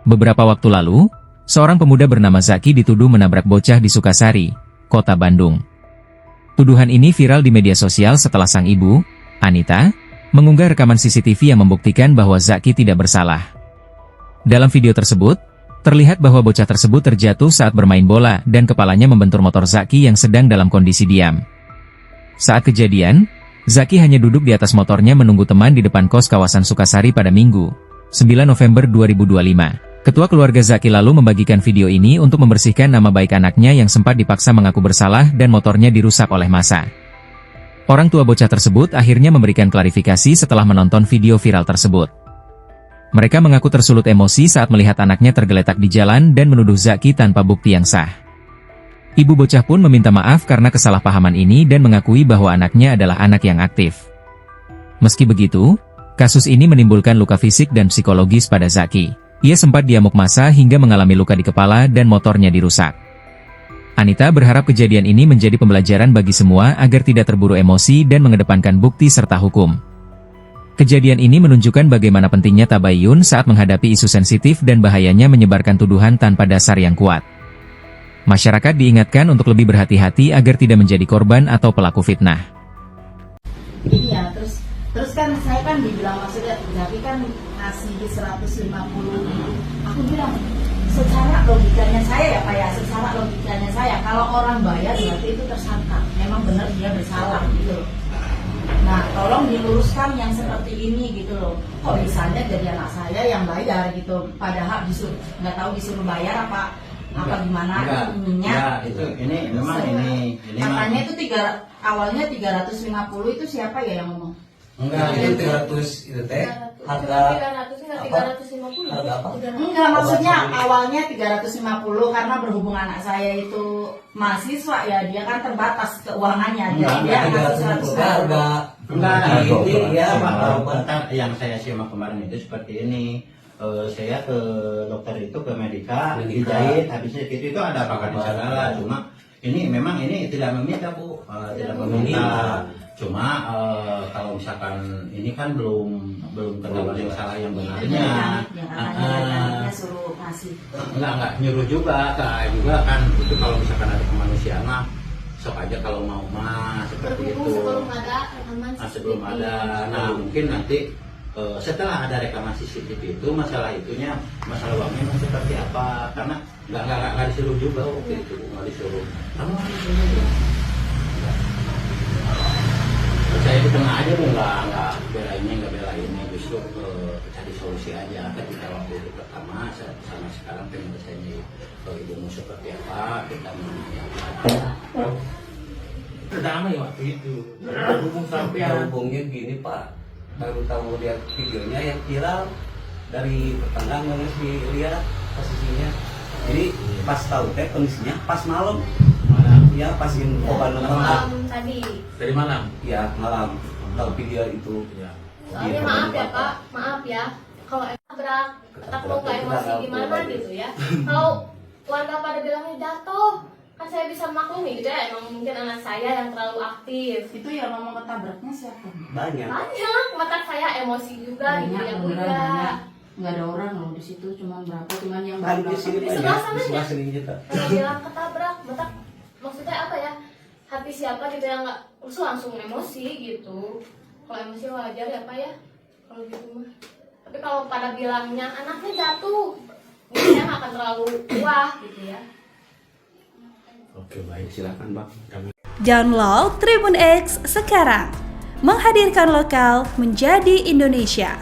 Beberapa waktu lalu, seorang pemuda bernama Zaki dituduh menabrak bocah di Sukasari, Kota Bandung. Tuduhan ini viral di media sosial setelah sang ibu, Anita, mengunggah rekaman CCTV yang membuktikan bahwa Zaki tidak bersalah. Dalam video tersebut, terlihat bahwa bocah tersebut terjatuh saat bermain bola dan kepalanya membentur motor Zaki yang sedang dalam kondisi diam. Saat kejadian, Zaki hanya duduk di atas motornya menunggu teman di depan kos kawasan Sukasari pada Minggu, 9 November 2025. Ketua keluarga Zaki lalu membagikan video ini untuk membersihkan nama baik anaknya yang sempat dipaksa mengaku bersalah dan motornya dirusak oleh massa. Orang tua bocah tersebut akhirnya memberikan klarifikasi setelah menonton video viral tersebut. Mereka mengaku tersulut emosi saat melihat anaknya tergeletak di jalan dan menuduh Zaki tanpa bukti yang sah. Ibu bocah pun meminta maaf karena kesalahpahaman ini dan mengakui bahwa anaknya adalah anak yang aktif. Meski begitu, kasus ini menimbulkan luka fisik dan psikologis pada Zaki. Ia sempat diamuk massa hingga mengalami luka di kepala dan motornya dirusak. Anita berharap kejadian ini menjadi pembelajaran bagi semua agar tidak terburu emosi dan mengedepankan bukti serta hukum. Kejadian ini menunjukkan bagaimana pentingnya tabayun saat menghadapi isu sensitif dan bahayanya menyebarkan tuduhan tanpa dasar yang kuat. Masyarakat diingatkan untuk lebih berhati-hati agar tidak menjadi korban atau pelaku fitnah. Iya, terus kan saya kan dibilang maksudnya tapi kan ngasih 150.000. Aku bilang secara logikanya saya ya Pak ya, secara logikanya saya kalau orang bayar berarti itu tersangka, memang benar dia bersalah gitu loh. Nah tolong diluruskan yang seperti ini gitu loh. Kok misalnya jadi anak saya yang bayar gitu, padahal nggak tahu disuruh bayar apa gimana ininya. Itu ini memang ini katanya itu awalnya 350 itu siapa ya yang ngomong? Enggak, itu 300 itu teh harga 350. Harga apa? Enggak, maksudnya awalnya 350 karena berhubung anak saya itu mahasiswa ya, dia kan terbatas keuangannya. Jadi dia ngasih 150. Harga. Enggak, ini ya yang saya simak kemarin itu seperti ini. Saya ke dokter itu ke Medika dijahit habisnya itu ada apa di sana, cuma ini memang ini tidak meminta Bu, tidak meminta. Cuma kalau misalkan ini kan belum ketahuan yang salah yang benarnya. Yang suruh ngasih. Enggak nyuruh juga kan itu kalau misalkan ada kemanusiaan mah sok aja kalau mau mah seperti itu. Sebelum ada rekaman CCTV. Sebelum ada. Nah mungkin nanti setelah ada rekaman CCTV itu masalah uangnya seperti apa, karena nggak disuruh juga waktu itu, nggak disuruh kamu harus juga. Saya di tengah aja Bu, nggak belainnya justru cari solusi aja. Ketika waktu itu pertama sama sekarang penyelesaiannya ibumu seperti apa kita pertama ya waktu itu berhubung sampai hubungnya gini Pak, baru tahu lihat videonya yang viral dari tetangga ngasih lihat posisinya. Jadi pas tahu teh kondisinya pas malam. Ya pas info malam tadi. dari malam. Ya malam tahu video itu. Ya. Soalnya maaf ya Pak, maaf ya. Kalau tabrak, takut nggak emosi gimana gitu ya. Kalau warga pada bilangnya jatuh, kan saya bisa maklumi gitu ya. Emang mungkin anak saya yang terlalu aktif. Itu yang ngomong ketabraknya siapa? Banyak. Mata saya emosi juga gitu ya Bu ya. Nggak ada orang loh di situ, cuma berapa, cuman yang Kan di sini Di banyak. sebelah sana Di sebelah ya? sini kita. Kalau bilang ketabrak, maksudnya apa ya? Hati siapa gitu yang nggak langsung emosi gitu. Kalau emosi wajar ya Pak ya, kalau gitu mah. Tapi kalau pada bilangnya anaknya jatuh, mungkin nggak akan terlalu wah gitu ya. Oke baik, silakan Bang. Download Tribun X sekarang, menghadirkan lokal menjadi Indonesia.